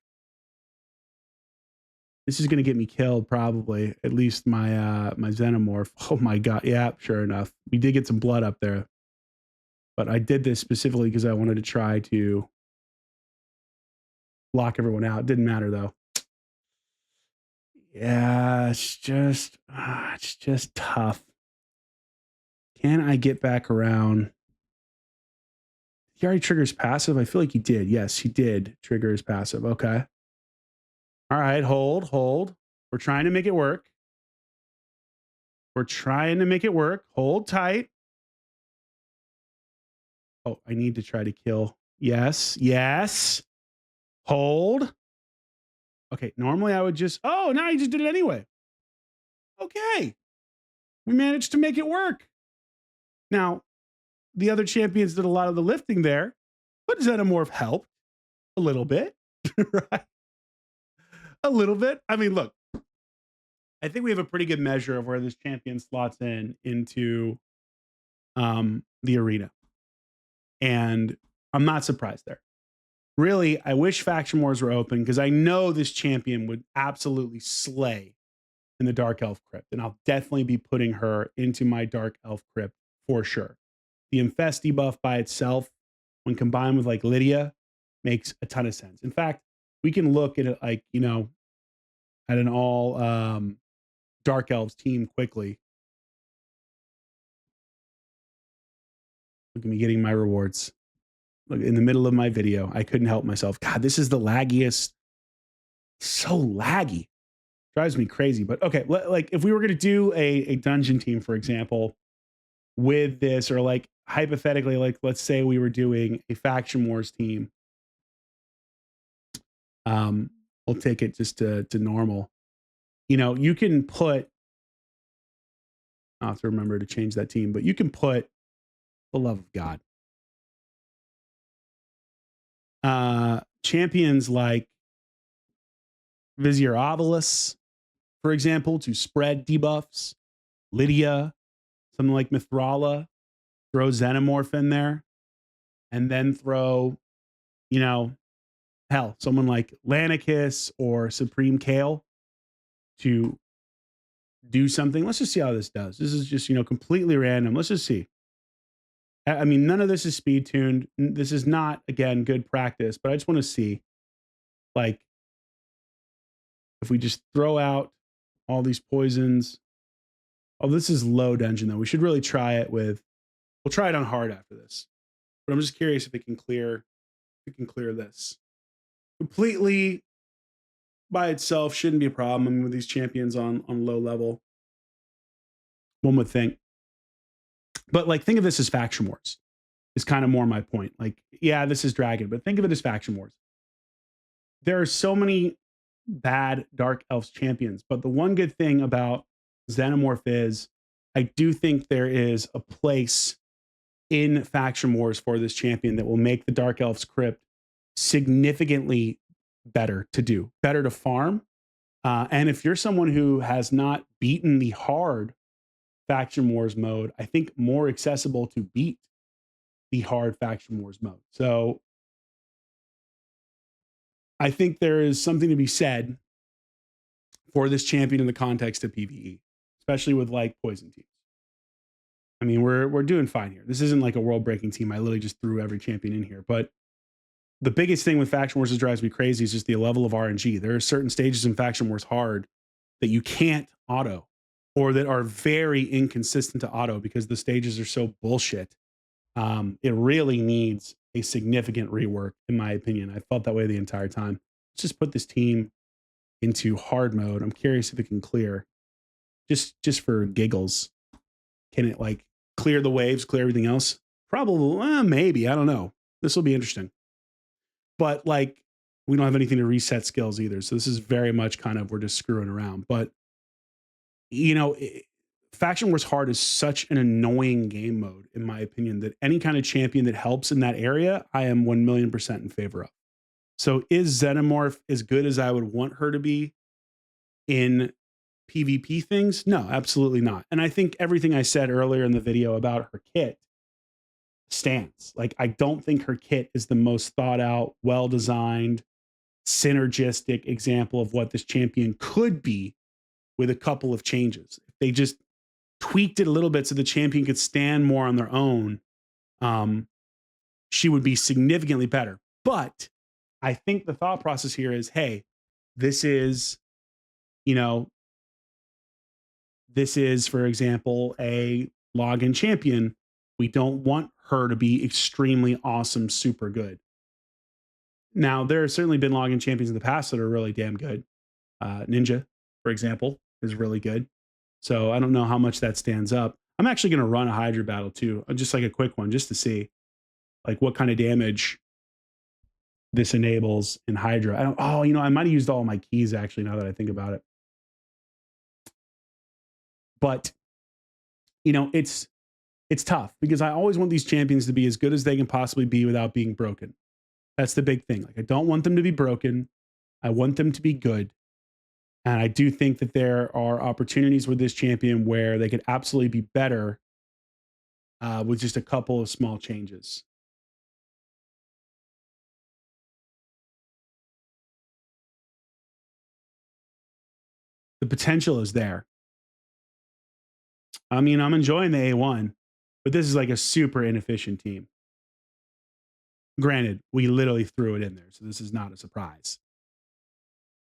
This is going to get me killed, probably. At least my Xenomorph. Oh my God. Yeah, sure enough. We did get some blood up there. But I did this specifically because I wanted to try to lock everyone out. It didn't matter though. Yeah, it's just tough. Can I get back around? He already triggers passive. I feel like he did. Yes, he did trigger his passive. Okay. All right, hold. We're trying to make it work. Hold tight. Oh, I need to try to kill. Yes. Hold. Okay, normally I would just, oh, now he just did it anyway. Okay. We managed to make it work. Now, the other champions did a lot of the lifting there, but Xenomorph helped a little bit, right? A little bit. I mean, look, I think we have a pretty good measure of where this champion slots into the arena. And I'm not surprised there. Really, I wish faction wars were open because I know this champion would absolutely slay in the Dark Elf Crypt. And I'll definitely be putting her into my Dark Elf Crypt for sure. The Infest debuff by itself, when combined with like Lydia, makes a ton of sense. In fact, we can look at it like, at an all Dark Elves team quickly. Look at me getting my rewards. Look, in the middle of my video, I couldn't help myself. God, this is the laggiest. So laggy. Drives me crazy. But okay, like if we were going to do a dungeon team, for example, with this, or like hypothetically, like let's say we were doing a faction wars team. We'll take it just to normal. You can put, I'll have to remember to change that team, but you can put the love of God. champions like Vizier Ovilus, for example, to spread debuffs, Lydia, something like Mithrala, throw Xenomorph in there, and then throw, you know, hell, someone like Lanicus or Supreme Kale to do something. Let's just see how this does. This is just, completely random. Let's just see. I mean, none of this is speed tuned. This is not, again, good practice, but I just want to see, like, if we just throw out all these poisons. Oh, this is low dungeon, though. We should really try it with, we'll try it on hard after this. But I'm just curious if it can clear, this. Completely by itself shouldn't be a problem. I mean, with these champions on low level, one would think. But like, think of this as faction wars. Is kind of more my point. Like, yeah, this is Dragon, but think of it as faction wars. There are so many bad Dark Elves champions, but the one good thing about Xenomorph is I do think there is a place in faction wars for this champion that will make the Dark Elves crypt significantly better to do, better to farm. And if you're someone who has not beaten the hard faction wars mode, I think more accessible to beat the hard faction wars mode. So I think there is something to be said for this champion in the context of PvE, especially with like poison teams. I mean, we're doing fine here. This isn't like a world breaking team. I literally just threw every champion in here. But the biggest thing with faction wars that drives me crazy is just the level of RNG. There are certain stages in faction wars hard that you can't auto, or that are very inconsistent to auto because the stages are so bullshit. It really needs a significant rework, in my opinion. I felt that way the entire time. Let's just put this team into hard mode. I'm curious if it can clear, just for giggles. Can it like clear the waves, clear everything else? Probably, maybe. I don't know. This will be interesting. But like, we don't have anything to reset skills either. So this is very much kind of, we're just screwing around. But, Faction Wars Hard is such an annoying game mode, in my opinion, that any kind of champion that helps in that area, I am 1,000,000% in favor of. So is Xenomorph as good as I would want her to be in PvP things? No, absolutely not. And I think everything I said earlier in the video about her kit stands. Like, I don't think her kit is the most thought out, well designed, synergistic example of what this champion could be with a couple of changes. If they just tweaked it a little bit so the champion could stand more on their own, she would be significantly better. But I think the thought process here is, hey, this is, for example, a login champion. We don't want her to be extremely awesome, super good. Now, there have certainly been login champions in the past that are really damn good. Ninja, for example, is really good. So I don't know how much that stands up. I'm actually going to run a Hydra battle too, just like a quick one, just to see like what kind of damage this enables in Hydra. I might have used all my keys actually, now that I think about it. But it's tough because I always want these champions to be as good as they can possibly be without being broken. That's the big thing. Like, I don't want them to be broken. I want them to be good. And I do think that there are opportunities with this champion where they could absolutely be better with just a couple of small changes. The potential is there. I mean, I'm enjoying the A1, but this is like a super inefficient team. Granted, we literally threw it in there, so this is not a surprise.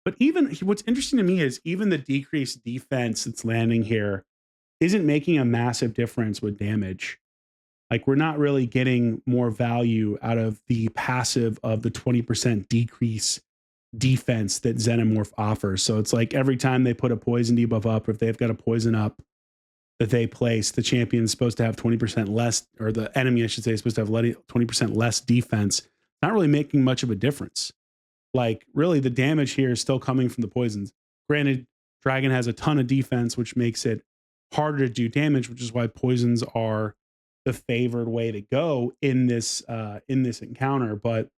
But even what's interesting to me is even the decreased defense that's landing here isn't making a massive difference with damage. Like, we're not really getting more value out of the passive of the 20% decrease defense that Xenomorph offers. So it's like every time they put a poison debuff up, or if they've got a poison up that they place, the champion's supposed to have 20% less, or the enemy, I should say, is supposed to have 20% less defense. Not really making much of a difference. Like, really, the damage here is still coming from the poisons. Granted, Dragon has a ton of defense, which makes it harder to do damage, which is why poisons are the favored way to go in this encounter. But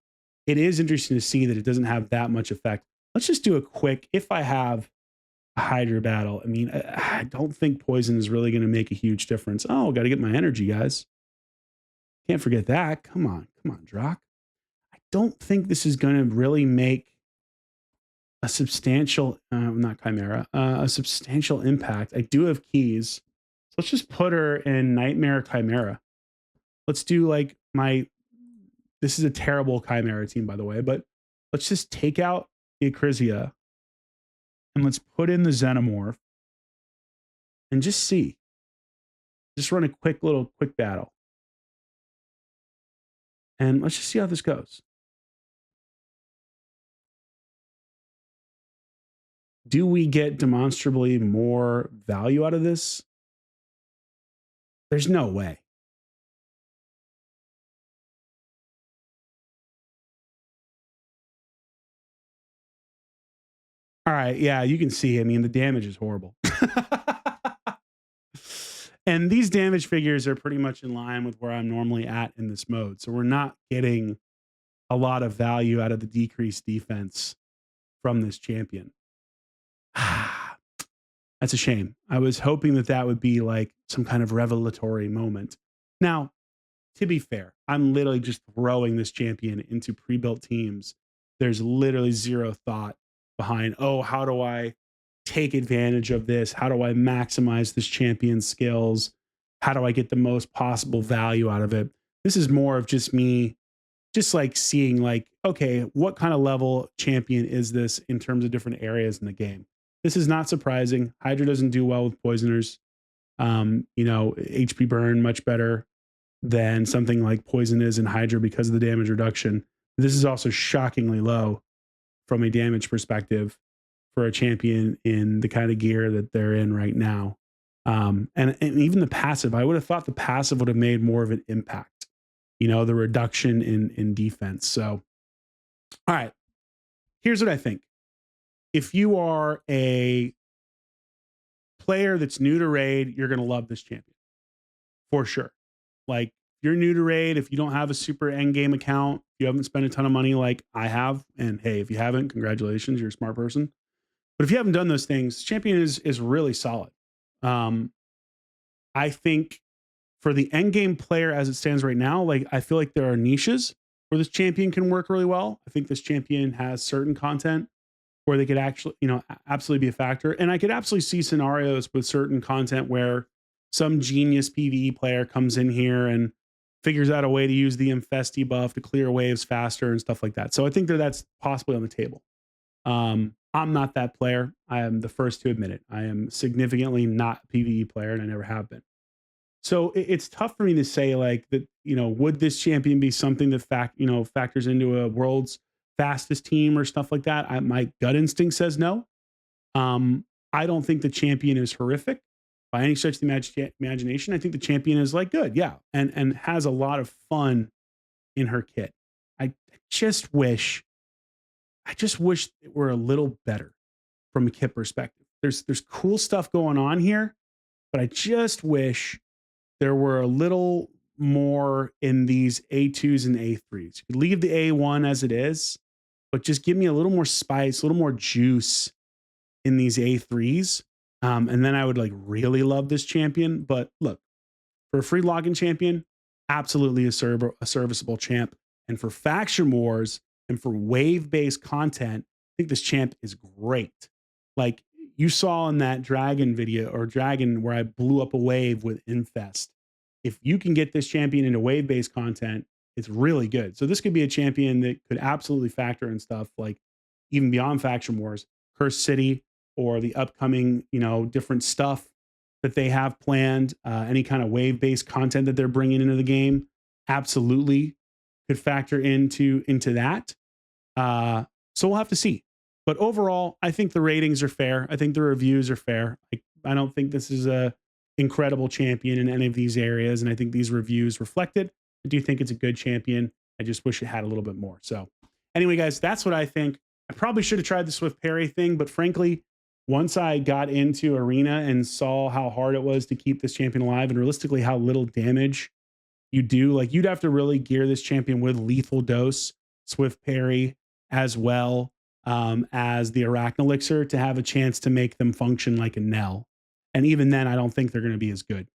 it is interesting to see that it doesn't have that much effect. Let's just do a quick, if I have a Hydra battle, I mean, I don't think poison is really going to make a huge difference. Oh, got to get my energy, guys. Can't forget that. Come on, Drock. I don't think this is going to really make a substantial, not Chimera, a substantial impact. I do have keys. So let's just put her in Nightmare Chimera. Let's do like this is a terrible Chimera team, by the way, but let's just take out the Acrizia and let's put in the Xenomorph and just see. Just run a quick battle. And let's just see how this goes. Do we get demonstrably more value out of this? There's no way. All right, yeah, you can see. I mean, the damage is horrible. And these damage figures are pretty much in line with where I'm normally at in this mode. So we're not getting a lot of value out of the decreased defense from this champion. That's a shame. I was hoping that that would be like some kind of revelatory moment. Now, to be fair, I'm literally just throwing this champion into pre-built teams. There's literally zero thought behind, oh, how do I take advantage of this? How do I maximize this champion's skills? How do I get the most possible value out of it? This is more of just me just like seeing like, okay, what kind of level champion is this in terms of different areas in the game? This is not surprising. Hydra doesn't do well with poisoners. HP burn much better than something like poison is in Hydra because of the damage reduction. This is also shockingly low from a damage perspective for a champion in the kind of gear that they're in right now. And even the passive, I would have thought the passive would have made more of an impact, the reduction in defense. So, all right, here's what I think. If you are a player that's new to Raid, you're going to love this champion for sure. Like, you're new to Raid, if you don't have a super endgame account, you haven't spent a ton of money like I have, and hey, if you haven't, congratulations, you're a smart person. But if you haven't done those things, champion is really solid. I think for the endgame player as it stands right now, like I feel like there are niches where this champion can work really well. I think this champion has certain content where they could actually, absolutely be a factor. And I could absolutely see scenarios with certain content where some genius PvE player comes in here and figures out a way to use the infest debuff to clear waves faster and stuff like that. So I think that's possibly on the table. I'm not that player. I am the first to admit it. I am significantly not a PvE player, and I never have been. So it's tough for me to say like that, would this champion be something that factors into a world's fastest team or stuff like that? My gut instinct says no. I don't think the champion is horrific by any stretch of the imagination. I think the champion is like good, yeah, and has a lot of fun in her kit. I just wish it were a little better from a kit perspective. There's cool stuff going on here, but I just wish there were a little more in these A2s and A3s. You could leave the A1 as it is, but just give me a little more spice, a little more juice in these A3s. And then I would like really love this champion. But look, for a free login champion, absolutely a serviceable champ. And for faction wars and for wave-based content, I think this champ is great. Like you saw in that dragon video or dragon where I blew up a wave with Infest. If you can get this champion into wave-based content, it's really good. So this could be a champion that could absolutely factor in stuff like even beyond faction wars, Cursed City, or the upcoming, different stuff that they have planned, any kind of wave-based content that they're bringing into the game, absolutely could factor into that. So we'll have to see. But overall, I think the ratings are fair. I think the reviews are fair. I don't think this is a incredible champion in any of these areas, and I think these reviews reflect it. I do think it's a good champion. I just wish it had a little bit more. So anyway, guys, that's what I think. I probably should have tried the Swift Parry thing, but frankly, once I got into Arena and saw how hard it was to keep this champion alive and realistically how little damage you do, like you'd have to really gear this champion with lethal dose Swift Parry as well as the Arachn Elixir to have a chance to make them function like a Nell. And even then, I don't think they're going to be as good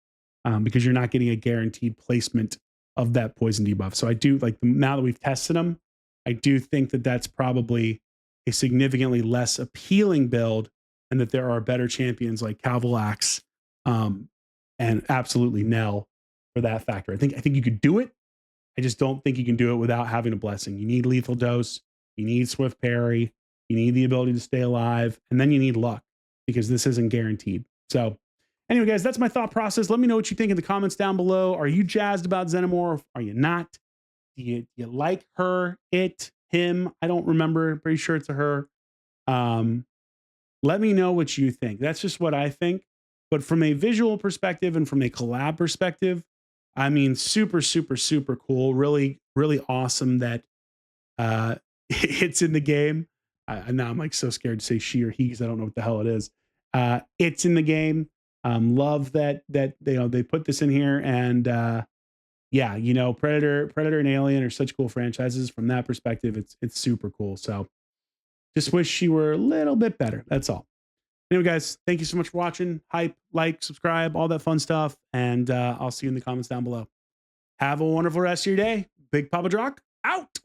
because you're not getting a guaranteed placement of that poison debuff. So I do like now that we've tested them, I do think that that's probably a significantly less appealing build, and that there are better champions like Cavalax and absolutely Nell for that factor. I think you could do it. I just don't think you can do it without having a blessing. You need lethal dose, you need swift parry, you need the ability to stay alive, and then you need luck because this isn't guaranteed. So anyway, guys, that's my thought process. Let me know what you think in the comments down below. Are you jazzed about Xenomorph? Are you not? Do you like her, it, him? I don't remember. Pretty sure it's a her. Let me know what you think. That's just what I think. But from a visual perspective and from a collab perspective, I mean, super, super, super cool. Really, really awesome that it's in the game. Now I'm like so scared to say she or he because I don't know what the hell it is. It's in the game. Love that they put this in here, and yeah, Predator and Alien are such cool franchises. From that perspective, it's super cool. So just wish she were a little bit better. That's all. Anyway, guys, thank you so much for watching. Hype, like, subscribe, all that fun stuff, and I'll see you in the comments down below. Have a wonderful rest of your day. Big Papa Drock out.